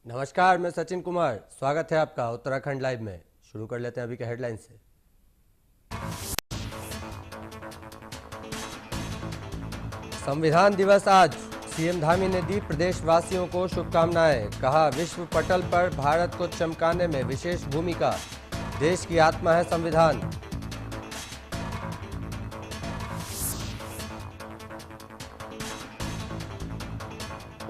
नमस्कार, मैं सचिन कुमार। स्वागत है आपका उत्तराखंड लाइव में। शुरू कर लेते हैं अभी के हेडलाइन से। संविधान दिवस आज। सीएम धामी ने दी प्रदेशवासियों को शुभकामनाएं। कहा, विश्व पटल पर भारत को चमकाने में विशेष भूमिका। देश की आत्मा है संविधान।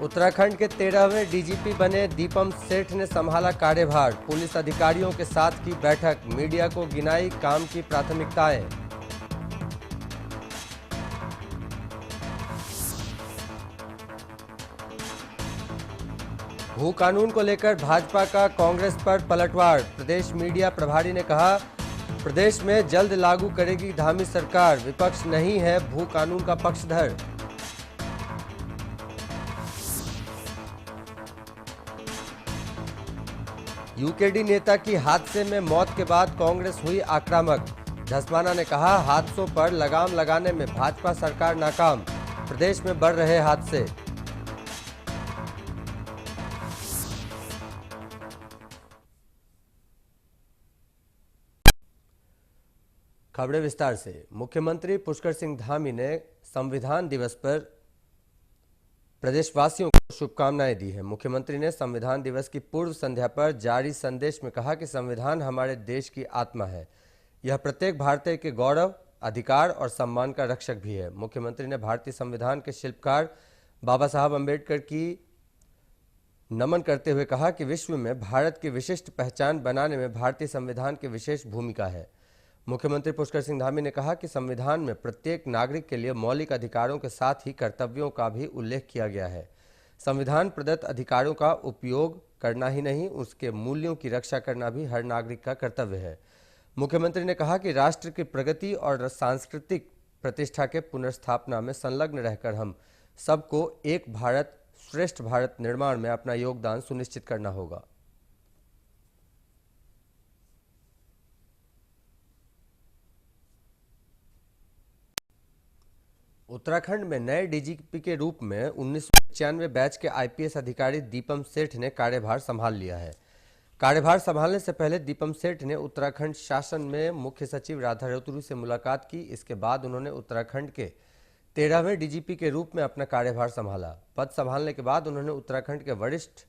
उत्तराखंड के 13वें डीजीपी बने दीपम सेठ ने संभाला कार्यभार। पुलिस अधिकारियों के साथ की बैठक। मीडिया को गिनाई काम की प्राथमिकताएं। भू कानून को लेकर भाजपा का कांग्रेस पर पलटवार। प्रदेश मीडिया प्रभारी ने कहा, प्रदेश में जल्द लागू करेगी धामी सरकार। विपक्ष नहीं है भू कानून का पक्षधर। यूकेडी नेता की हादसे में मौत के बाद कांग्रेस हुई आक्रामक। धस्माना ने कहा, हादसों पर लगाम लगाने में भाजपा सरकार नाकाम। प्रदेश में बढ़ रहे हादसे। खबरें विस्तार से। मुख्यमंत्री पुष्कर सिंह धामी ने संविधान दिवस पर प्रदेशवासियों को शुभकामनाएं दी हैं। मुख्यमंत्री ने संविधान दिवस की पूर्व संध्या पर जारी संदेश में कहा कि संविधान हमारे देश की आत्मा है। यह प्रत्येक भारतीय के गौरव, अधिकार और सम्मान का रक्षक भी है। मुख्यमंत्री ने भारतीय संविधान के शिल्पकार बाबा साहब अम्बेडकर की नमन करते हुए कहा कि विश्व में भारत की विशिष्ट पहचान बनाने में भारतीय संविधान की विशेष भूमिका है। मुख्यमंत्री पुष्कर सिंह धामी ने कहा कि संविधान में प्रत्येक नागरिक के लिए मौलिक अधिकारों के साथ ही कर्तव्यों का भी उल्लेख किया गया है। संविधान प्रदत्त अधिकारों का उपयोग करना ही नहीं, उसके मूल्यों की रक्षा करना भी हर नागरिक का कर्तव्य है। मुख्यमंत्री ने कहा कि राष्ट्र की प्रगति और सांस्कृतिक प्रतिष्ठा के पुनर्स्थापना में संलग्न रहकर हम सबको एक भारत श्रेष्ठ भारत निर्माण में अपना योगदान सुनिश्चित करना होगा। उत्तराखंड में नए डीजीपी के रूप में 1995 बैच के आईपीएस अधिकारी दीपम सेठ ने कार्यभार संभाल लिया है। कार्यभार संभालने से पहले दीपम सेठ ने उत्तराखंड शासन में मुख्य सचिव राधा रतूरी से मुलाकात की। इसके बाद उन्होंने उत्तराखंड के 13वें डीजीपी के रूप में अपना कार्यभार संभाला। पद संभालने के बाद उन्होंने उत्तराखंड के वरिष्ठ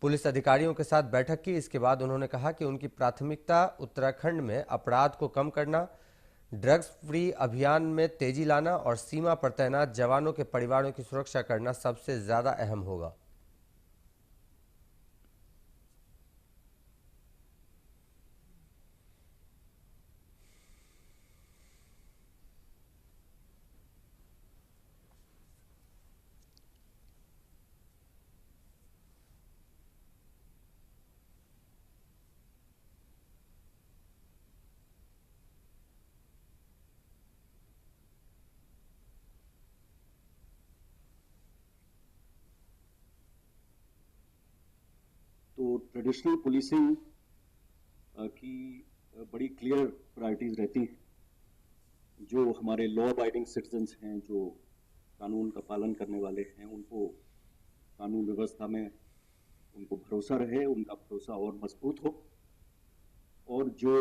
पुलिस अधिकारियों के साथ बैठक की। इसके बाद उन्होंने कहा कि उनकी प्राथमिकता उत्तराखंड में अपराध को कम करना, ड्रग्स फ्री अभियान में तेजी लाना और सीमा पर तैनात जवानों के परिवारों की सुरक्षा करना सबसे ज्यादा अहम होगा। तो ट्रेडिशनल पुलिसिंग की बड़ी क्लियर प्रायोरिटीज रहती हैं। जो हमारे लॉ अबाइडिंग सिटीजन्स हैं, जो कानून का पालन करने वाले हैं, उनको कानून व्यवस्था में उनको भरोसा रहे, उनका भरोसा और मजबूत हो। और जो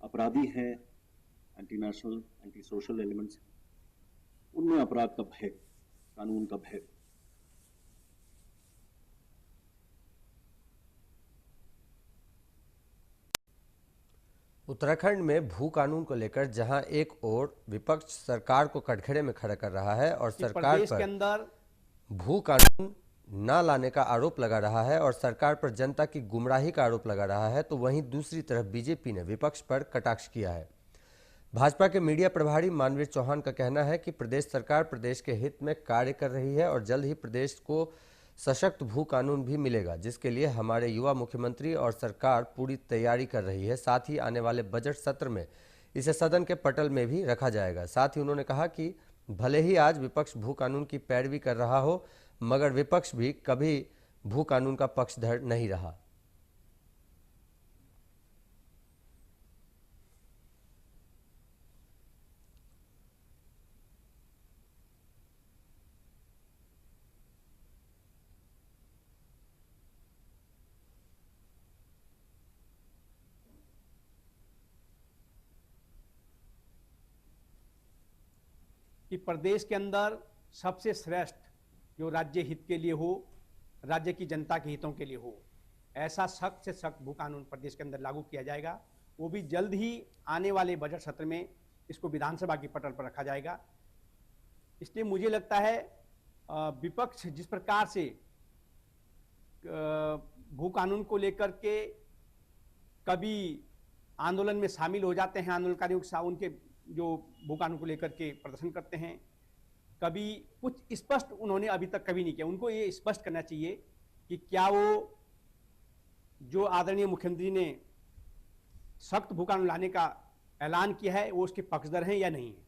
अपराधी हैं, anti national, anti social elements, उनमें अपराध का भय, कानून का भय। उत्तराखंड में भू कानून को लेकर जहां एक ओर विपक्ष सरकार को कटघरे में खड़ा कर रहा है और सरकार प्रदेश के पर अंदर भू कानून न लाने का आरोप लगा रहा है और सरकार पर जनता की गुमराही का आरोप लगा रहा है, तो वहीं दूसरी तरफ बीजेपी ने विपक्ष पर कटाक्ष किया है। भाजपा के मीडिया प्रभारी मानवीर चौहान का कहना है कि प्रदेश सरकार प्रदेश के हित में कार्य कर रही है और जल्द ही प्रदेश को सशक्त भू कानून भी मिलेगा, जिसके लिए हमारे युवा मुख्यमंत्री और सरकार पूरी तैयारी कर रही है। साथ ही आने वाले बजट सत्र में इसे सदन के पटल में भी रखा जाएगा। साथ ही उन्होंने कहा कि भले ही आज विपक्ष भू कानून की पैरवी कर रहा हो, मगर विपक्ष भी कभी भू कानून का पक्षधर नहीं रहा। कि प्रदेश के अंदर सबसे श्रेष्ठ जो राज्य हित के लिए हो, राज्य की जनता के हितों के लिए हो, ऐसा सख्त से सख्त भू कानून प्रदेश के अंदर लागू किया जाएगा। वो भी जल्द ही आने वाले बजट सत्र में इसको विधानसभा की पटल पर रखा जाएगा। इसलिए मुझे लगता है विपक्ष जिस प्रकार से भू कानून को लेकर के कभी आंदोलन में शामिल हो जाते हैं, आंदोलनकारियों के साथ उनके जो भू कानून को लेकर के प्रदर्शन करते हैं, कभी कुछ स्पष्ट उन्होंने अभी तक कभी नहीं किया। उनको ये स्पष्ट करना चाहिए कि क्या वो जो आदरणीय मुख्यमंत्री ने सख्त भू कानून लाने का ऐलान किया है वो उसके पक्षधर हैं या नहीं है।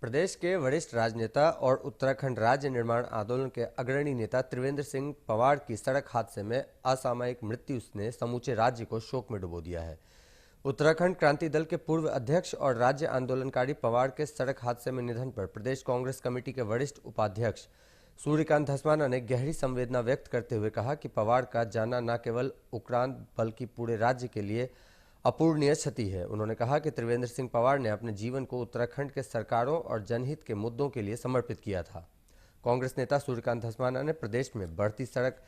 प्रदेश के वरिष्ठ राजनेता और उत्तराखंड राज्य निर्माण आंदोलन के अग्रणी नेता त्रिवेंद्र सिंह पवार की सड़क हादसे में असामयिक मृत्यु ने समूचे राज्य को शोक में डुबो दिया है। उत्तराखंड क्रांति दल के पूर्व अध्यक्ष और राज्य आंदोलनकारी पवार के सड़क हादसे में निधन पर प्रदेश कांग्रेस कमेटी के वरिष्ठ उपाध्यक्ष सूर्यकांत धस्माना ने गहरी संवेदना व्यक्त करते हुए कहा कि पवार का जाना न केवल उक्रांद बल्कि पूरे राज्य के लिए अपूरणीय क्षति है। उन्होंने कहा कि त्रिवेंद्र सिंह पवार ने अपने जीवन को उत्तराखंड के सरकारों और जनहित के मुद्दों के लिए समर्पित किया था। कांग्रेस नेता सूर्यकांत धस्माना ने प्रदेश में बढ़ती सड़क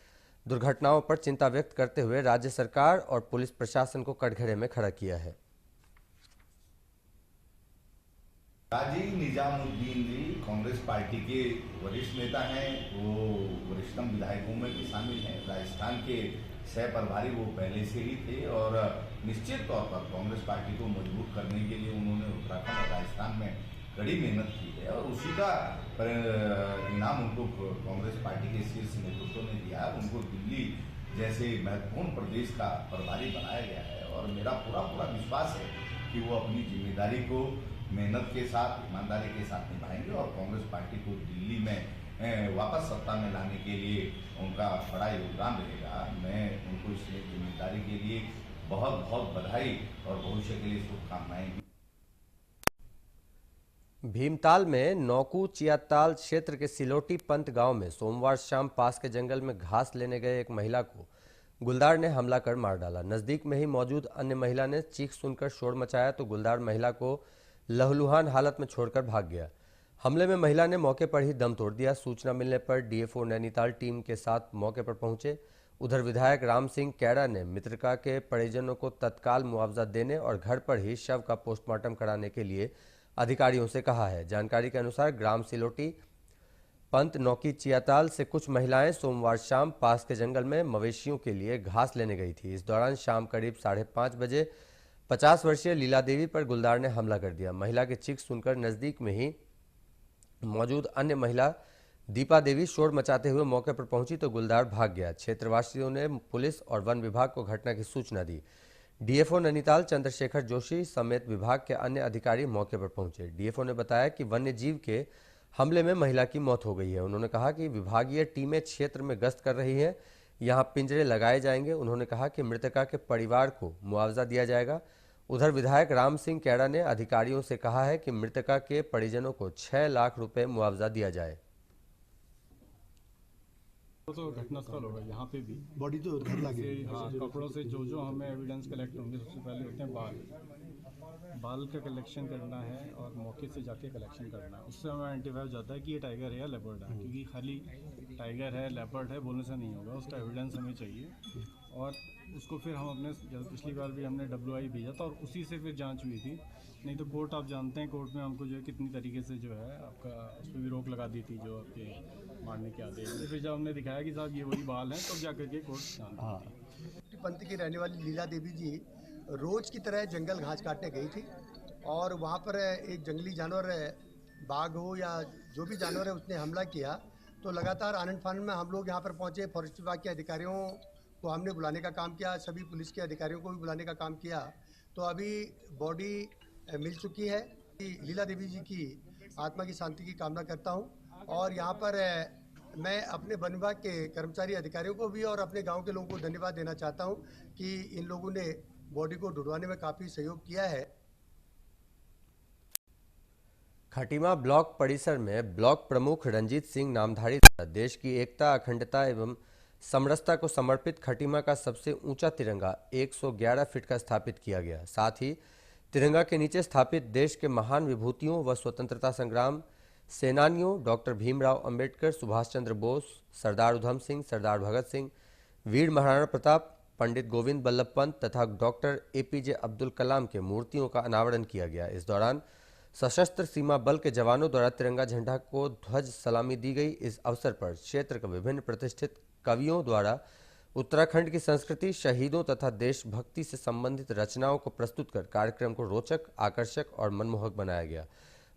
दुर्घटनाओं पर चिंता व्यक्त करते हुए राज्य सरकार और पुलिस प्रशासन को कटघरे में खड़ा किया है। काजी निजामुद्दीन जी कांग्रेस पार्टी के वरिष्ठ नेता हैं, वो वरिष्ठतम विधायकों में भी शामिल हैं। राजस्थान के सह प्रभारी वो पहले से ही थे और निश्चित तौर पर कांग्रेस पार्टी को मजबूत करने के लिए उन्होंने उत्तराखंड और राजस्थान में कड़ी मेहनत की है और उसी का इनाम उनको कांग्रेस पार्टी के शीर्ष नेतृत्व ने दिया। उनको दिल्ली जैसे महत्वपूर्ण प्रदेश का प्रभारी बनाया गया है और मेरा पूरा विश्वास है कि वो अपनी जिम्मेदारी को मेहनत के साथ, ईमानदारी के साथ निभाएंगे और कांग्रेस पार्टी को दिल्ली में वापस सत्ता में लाने के लिए उनका बड़ा योगदान रहेगा। मैं उनको इस जिम्मेदारी के लिए बहुत बधाई और भविष्य के लिए शुभकामनाएं। भीमताल में नौकू चियाताल क्षेत्र के सिलोटी पंत गांव में सोमवार शाम पास के जंगल में घास लेने गए एक महिला को गुलदार ने हमला कर मार डाला। नजदीक में ही मौजूद अन्य महिला ने चीख सुनकर शोर मचाया तो गुलदार महिला को लहूलुहान हालत में छोड़कर भाग गया। हमले में महिला ने मौके पर ही दम तोड़ दिया। सूचना मिलने पर डीएफओ नैनीताल टीम के साथ मौके पर पहुंचे। उधर विधायक राम सिंह कैड़ा ने मृतका के परिजनों को तत्काल मुआवजा देने और घर पर ही शव का पोस्टमार्टम कराने के लिए अधिकारियों से कहा है। जानकारी के अनुसार ग्राम सिलोटी पंत नौकी चियाताल से कुछ महिलाएं सोमवार शाम पास के जंगल में मवेशियों के लिए घास लेने गई थी। इस दौरान शाम करीब 5:30 बजे 50 वर्षीय लीला देवी पर गुलदार ने हमला कर दिया। महिला की चीख सुनकर नजदीक में ही मौजूद अन्य महिला दीपा देवी शोर मचाते हुए मौके पर पहुंची तो गुलदार भाग गया। क्षेत्रवासियों ने पुलिस और वन विभाग को घटना की सूचना दी। डीएफओ नैनीताल चंद्रशेखर जोशी समेत विभाग के अन्य अधिकारी मौके पर पहुंचे। डीएफओ ने बताया कि वन्य जीव के हमले में महिला की मौत हो गई है। उन्होंने कहा कि विभागीय टीमें क्षेत्र में गश्त कर रही हैं, यहां पिंजरे लगाए जाएंगे। उन्होंने कहा कि मृतका के परिवार को मुआवजा दिया जाएगा। उधर विधायक राम सिंह कैड़ा ने अधिकारियों से कहा है कि मृतका के परिजनों को 6 लाख रुपए मुआवजा दिया जाए। तो घटनास्थल होगा यहाँ पे भी बॉडी तो घर लगे। हाँ, कपड़ों से जो हमें एविडेंस कलेक्ट होंगे सबसे पहले होते हैं बाल का कलेक्शन करना है और मौके से जाके कलेक्शन करना है। उससे हमें आइडेंटिफाई हो जाता है कि ये टाइगर है या लेपर्ड है, क्योंकि खाली टाइगर है लेपर्ड है बोलने से नहीं होगा, उसका एविडेंस हमें चाहिए। और उसको फिर हम अपने पिछली बार भी हमने WI भेजा था और उसी से फिर जांच हुई थी। नहीं तो कोर्ट आप जानते हैं, कोर्ट में हमको जो है कितनी तरीके से जो है आपका उस पर भी रोक लगा दी थी जो आपके मारने के आदेश। फिर जब हमने दिखाया कि साहब ये वही बाल हैं तब जाकर के कोर्ट जानते। पंत की रहने वाली लीला देवी जी रोज की तरह जंगल घास काटने गई थी और वहाँ पर एक जंगली जानवर बाघ हो या जो भी जानवर है उसने हमला किया। तो लगातार आनंद फानंद में हम लोग यहाँ पर पहुँचे। फॉरेस्ट विभाग के अधिकारियों को हमने बुलाने का काम किया, सभी पुलिस के अधिकारियों को भी बुलाने का काम किया। तो अभी बॉडी मिल चुकी है। लीला देवी जी की आत्मा की शांति की कामना करता हूँ और यहाँ पर मैं अपने वन विभाग के कर्मचारी अधिकारियों को भी और अपने गांव के लोगों को धन्यवाद देना चाहता हूँ कि इन लोगों ने बॉडी को ढूंढवाने में काफ़ी सहयोग किया है। खटीमा ब्लॉक परिसर में ब्लॉक प्रमुख रंजीत सिंह नामधारी देश की एकता, अखंडता एवं समरसता को समर्पित खटीमा का सबसे ऊंचा तिरंगा 111 फीट का स्थापित किया गया। साथ ही तिरंगा के नीचे स्थापित देश के महान विभूतियों व स्वतंत्रता संग्राम सेनानियों डॉक्टर भीमराव अंबेडकर, सुभाष चंद्र बोस, सरदार उधम सिंह, सरदार भगत सिंह, वीर महाराणा प्रताप, पंडित गोविंद बल्लभ पंत तथा डॉक्टर एपीजे अब्दुल कलाम के मूर्तियों का अनावरण किया गया। इस दौरान सशस्त्र सीमा बल के जवानों द्वारा तिरंगा झंडा को ध्वज सलामी दी गई। इस अवसर पर क्षेत्र के विभिन्न प्रतिष्ठित कवियों द्वारा उत्तराखंड की संस्कृति, शहीदों तथा देशभक्ति से संबंधित रचनाओं को प्रस्तुत कर कार्यक्रम को रोचक, आकर्षक और मनमोहक बनाया गया।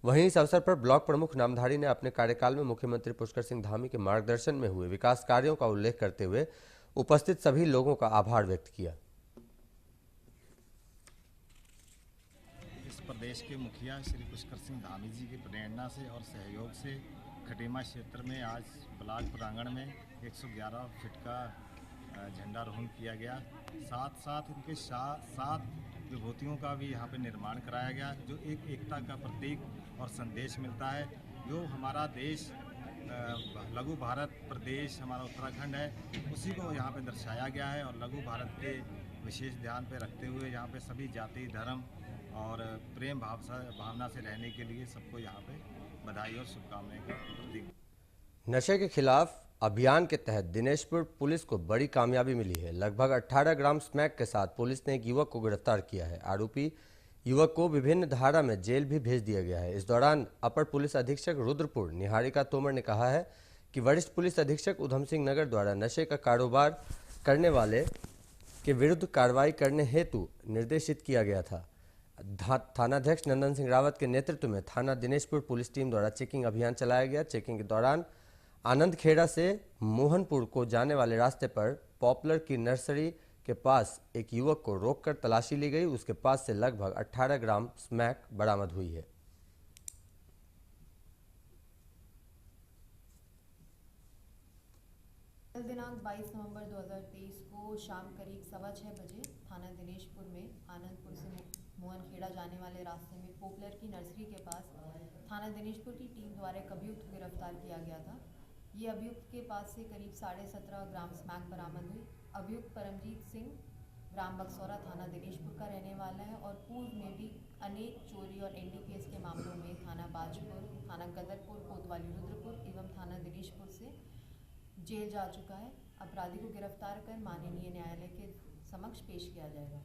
वहीं इस अवसर पर ब्लॉक प्रमुख नामधारी ने अपने कार्यकाल में मुख्यमंत्री पुष्कर सिंह धामी के मार्गदर्शन में हुए विकास कार्यों का उल्लेख करते हुए उपस्थित सभी लोगों का आभार व्यक्त किया। इस प्रदेश के मुखिया श्री पुष्कर सिंह धामी जी की प्रेरणा से और सहयोग से खटीमा क्षेत्र में आज ब्लॉक प्रांगण में 111 फीट का झंडारोहण किया गया। साथ साथ इनके सात विभूतियों का भी यहाँ पे निर्माण कराया गया, जो एक एकता का प्रतीक और संदेश मिलता है। जो हमारा देश लघु भारत प्रदेश हमारा उत्तराखंड है, उसी को यहाँ पे दर्शाया गया है और लघु भारत के विशेष ध्यान पे रखते हुए यहाँ पे सभी जाति, धर्म और प्रेम भावना से रहने के लिए सबको यहाँ पे बधाई और शुभकामनाएं का प्रतीक। नशे के खिलाफ अभियान के तहत दिनेशपुर पुलिस को बड़ी कामयाबी मिली है। लगभग 18 ग्राम स्मैक के साथ पुलिस ने एक युवक को गिरफ्तार किया है। आरोपी युवक को विभिन्न धारा में जेल भी भेज दिया गया है। इस दौरान अपर पुलिस अधीक्षक रुद्रपुर निहारिका तोमर ने कहा है कि वरिष्ठ पुलिस अधीक्षक उधम सिंह नगर द्वारा नशे का कारोबार करने वाले के विरुद्ध कार्रवाई करने हेतु निर्देशित किया गया था। थानाध्यक्ष नंदन सिंह रावत के नेतृत्व में थाना दिनेशपुर पुलिस टीम द्वारा चेकिंग अभियान चलाया गया। चेकिंग के दौरान आनंद खेड़ा से मोहनपुर को जाने वाले रास्ते पर पॉपुलर की नर्सरी के पास एक युवक को रोककर तलाशी ली गई। उसके पास से लगभग 18 ग्राम स्मैक बरामद हुई है। कल दिनांक 22 नवंबर 2023 को शाम करीब 6:15 बजे थाना दिनेशपुर में आनंदपुर से मोहनखेड़ा जाने वाले रास्ते में पॉपुलर की नर्सरी के पास थाना दिनेशपुर की टीम द्वारा एक अभियुक्त को गिरफ्तार किया गया था। ये अभियुक्त के पास से करीब 17.5 ग्राम स्मैक बरामद हुई। अभियुक्त परमजीत सिंह ग्राम बक्सौरा थाना दिनेशपुर का रहने वाला है और पूर्व में भी अनेक चोरी और एनडीपीएस के मामलों में थाना बाजपुर, थाना गदरपुर, कोतवाली रुद्रपुर एवं थाना दिनेशपुर से जेल जा चुका है। अपराधी को गिरफ्तार कर माननीय न्यायालय के समक्ष पेश किया जाएगा।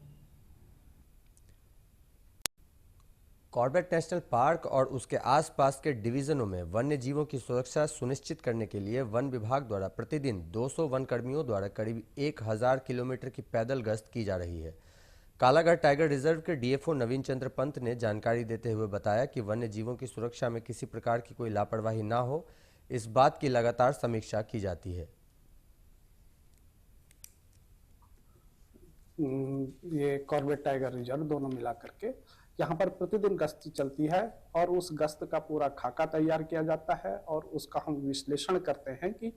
कॉर्बेट नेशनल पार्क और उसके आसपास के डिवीजनों में वन्य जीवों की सुरक्षा सुनिश्चित करने के लिए वन विभाग द्वारा प्रतिदिन 200 वन कर्मियों द्वारा करीब 1000 किलोमीटर की पैदल गश्त की जा रही है। कालागढ़ टाइगर रिजर्व के डीएफओ नवीन चंद्र पंत ने जानकारी देते हुए बताया कि वन्य जीवों की सुरक्षा में किसी प्रकार की कोई लापरवाही ना हो, इस बात की लगातार समीक्षा की जाती है। ये कॉर्बेट टाइगर रिजर्व दोनों मिला करके यहाँ पर प्रतिदिन गश्त चलती है और उस गश्त का पूरा खाका तैयार किया जाता है और उसका हम विश्लेषण करते हैं कि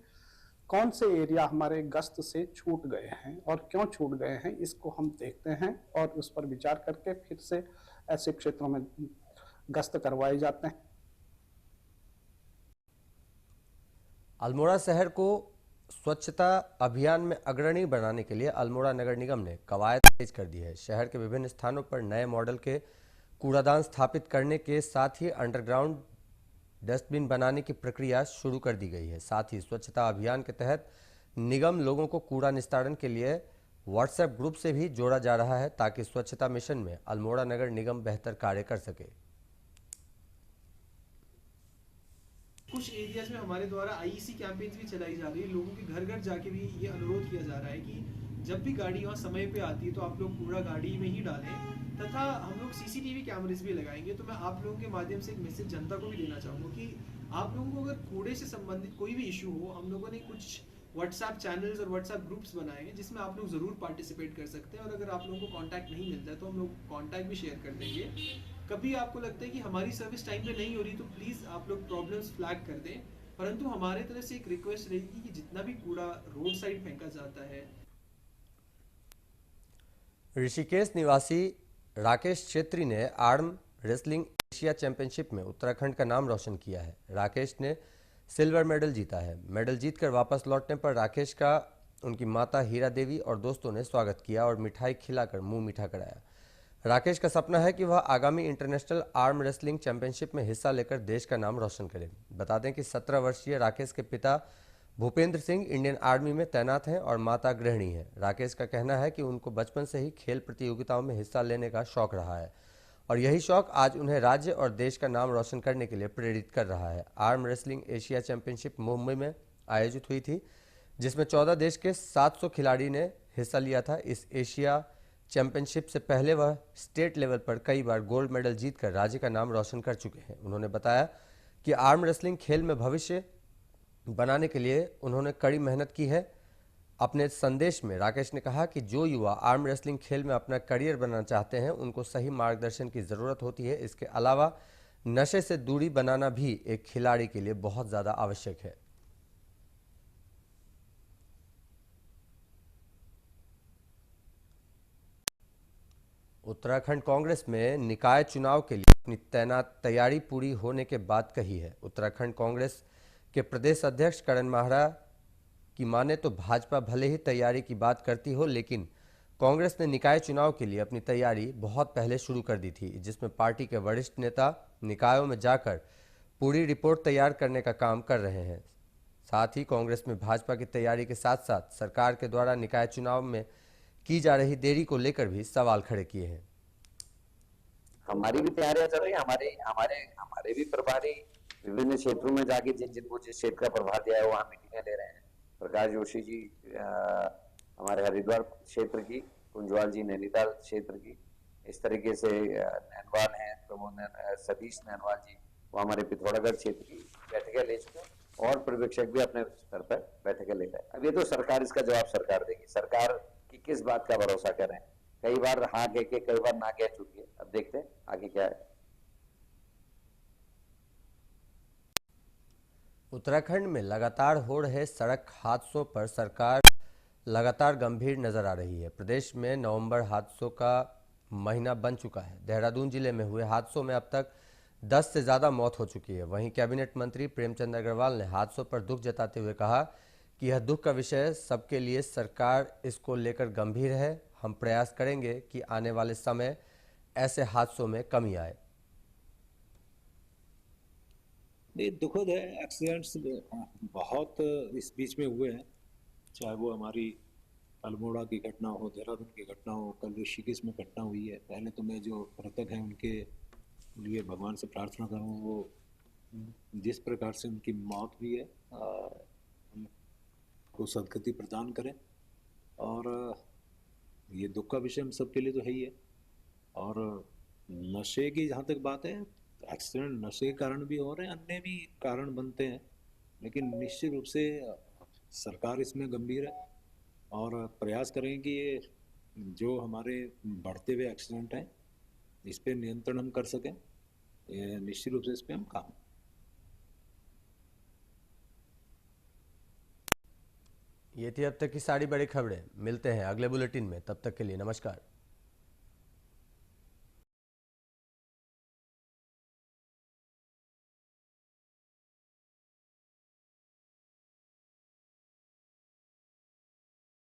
कौन से एरिया हमारे गश्त से छूट गए हैं और क्यों छूट गए हैं, इसको हम देखते हैं और उस पर विचार करके फिर से ऐसे क्षेत्रों में गश्त करवाए जाते हैं। अल्मोड़ा शहर को स्वच्छता अभियान में अग्रणी बनाने के लिए अल्मोड़ा नगर निगम ने कवायद तेज कर दी है। शहर के विभिन्न स्थानों पर नए मॉडल के कूड़ादान स्थापित करने के साथ ही अंडरग्राउंड डस्टबिन बनाने की प्रक्रिया शुरू कर दी गई है। साथ ही स्वच्छता अभियान के तहत निगम लोगों को कूड़ा निस्तारण के लिए व्हाट्सएप ग्रुप से भी जोड़ा जा रहा है ताकि स्वच्छता मिशन में अल्मोड़ा नगर निगम बेहतर कार्य कर सके। कुछ एरियाज में हमारे द्वारा आईईसी कैंपेन्स भी चलाई जा रही है। लोगों के घर घर जाके भी ये अनुरोध किया जा रहा है कि जब भी गाड़ी वहाँ समय पे आती है तो आप लोग कूड़ा गाड़ी में ही डालें, तथा हम लोग सीसीटीवी कैमरेज भी लगाएंगे। तो मैं आप लोगों के माध्यम से एक मैसेज जनता को भी देना चाहूँगा कि आप लोगों को अगर कूड़े से संबंधित कोई भी इशू हो, हम लोगों ने कुछ व्हाट्सएप चैनल्स और व्हाट्सएप ग्रुप्स बनाए हैं जिसमें आप लोग ज़रूर पार्टिसिपेट कर सकते हैं। और अगर आप लोगों को कॉन्टैक्ट नहीं मिलता है तो हम लोग कॉन्टैक्ट भी शेयर कर देंगे। कभी आपको लगता है कि हमारी सर्विस टाइम पे नहीं हो रही तो प्लीज़ आप लोग प्रॉब्लम्स फ्लैग कर दें, परंतु हमारे तरफ से एक रिक्वेस्ट रहेगी कि जितना भी कूड़ा रोड साइड फेंका जाता है। ऋषिकेश निवासी राकेश छेत्री ने आर्म रेसलिंग एशिया चैंपियनशिप में उत्तराखंड का नाम रोशन किया है। राकेश ने सिल्वर मेडल जीता है। मेडल जीतकर वापस लौटने पर राकेश का उनकी माता हीरा देवी और दोस्तों ने स्वागत किया और मिठाई खिलाकर मुंह मीठा कराया। राकेश का सपना है कि वह आगामी इंटरनेशनल आर्म रेसलिंग चैंपियनशिप में हिस्सा लेकर देश का नाम रोशन करे। बता दें कि 17 वर्षीय राकेश के पिता भूपेंद्र सिंह इंडियन आर्मी में तैनात हैं और माता गृहिणी हैं। राकेश का कहना है कि उनको बचपन से ही खेल प्रतियोगिताओं में हिस्सा लेने का शौक रहा है और यही शौक आज उन्हें राज्य और देश का नाम रोशन करने के लिए प्रेरित कर रहा है। Arm wrestling Asia championship Mumbai में आयोजित हुई थी, जिसमें 14 देश के 700 खिलाड़ी ने हिस्सा लिया था। इस एशिया चैंपियनशिप से पहले वह स्टेट लेवल पर कई बार गोल्ड मेडल जीतकर राज्य का नाम रोशन कर चुके हैं। उन्होंने बताया कि आर्म रेसलिंग खेल में भविष्य बनाने के लिए उन्होंने कड़ी मेहनत की है। अपने संदेश में राकेश ने कहा कि जो युवा आर्म रेसलिंग खेल में अपना करियर बनाना चाहते हैं उनको सही मार्गदर्शन की ज़रूरत होती है। इसके अलावा नशे से दूरी बनाना भी एक खिलाड़ी के लिए बहुत ज़्यादा आवश्यक है। उत्तराखंड कांग्रेस में निकाय चुनाव के लिए अपनी तैयारी पूरी होने के बाद कही है। उत्तराखंड कांग्रेस के प्रदेश अध्यक्ष करण माहरा की माने तो भाजपा भले ही तैयारी की बात करती हो, लेकिन कांग्रेस ने निकाय चुनाव के लिए अपनी तैयारी बहुत पहले शुरू कर दी थी, जिसमें पार्टी के वरिष्ठ नेता निकायों में जाकर पूरी रिपोर्ट तैयार करने का काम कर रहे हैं। साथ ही कांग्रेस में भाजपा की तैयारी के साथ साथ सरकार के द्वारा निकाय चुनाव में की जा रही देरी को लेकर भी सवाल खड़े किए हैं। हमारी भी तैयारियां चल रही है। हमारे भी प्रभारी विभिन्न क्षेत्रों में जाके जिनको जिस क्षेत्र का प्रभार दिया है वहाँ मीटिंगें ले रहे हैं। प्रकाश जोशी जी हमारे हरिद्वार क्षेत्र की, कुंजवाल जी नैनीताल क्षेत्र की, इस तरीके से नैनवाल हैं प्रमोद सतीश नैनवाल जी, वो हमारे पिथौरागढ़ क्षेत्र की बैठकें ले चुके हैं और पर्यवेक्षक भी अपने स्तर पर बैठकें ले रहे हैं। अब ये तो सरकार, इसका जवाब सरकार देगी। सरकार की किस बात का भरोसा करें, कई बार हाँ कह के कई बार ना कह चुकी है। अब देखते हैं आगे क्या है। उत्तराखंड में लगातार हो रहे सड़क हादसों पर सरकार लगातार गंभीर नजर आ रही है। प्रदेश में नवंबर हादसों का महीना बन चुका है। देहरादून जिले में हुए हादसों में अब तक 10 से ज़्यादा मौत हो चुकी है। वहीं कैबिनेट मंत्री प्रेमचंद अग्रवाल ने हादसों पर दुख जताते हुए कहा कि यह दुख का विषय सबके लिए, सरकार इसको लेकर गंभीर है। हम प्रयास करेंगे कि आने वाले समय ऐसे हादसों में कमी आए। नहीं, दुखद है। एक्सीडेंट्स बहुत इस बीच में हुए हैं, चाहे वो हमारी अल्मोड़ा की घटना हो, देहरादून की घटना हो, कल ऋषिकेश में घटना हुई है। पहले तो मैं जो मृतक हैं उनके लिए भगवान से प्रार्थना करूँ वो जिस प्रकार से उनकी मौत हुई है को सदगति प्रदान करें। और ये दुख का विषय हम सबके लिए तो है ही है। और नशे की जहाँ तक बात है, एक्सीडेंट नशे के कारण भी हो रहे हैं, अन्य भी कारण बनते हैं, लेकिन निश्चित रूप से सरकार इसमें गंभीर है और प्रयास करें कि ये जो हमारे बढ़ते हुए एक्सीडेंट हैं इस पे नियंत्रण हम कर सकें। ये निश्चित रूप से इस पे हम काम। ये थी अब तक की सारी बड़ी खबरें। मिलते हैं अगले बुलेटिन में, तब तक के लिए नमस्कार।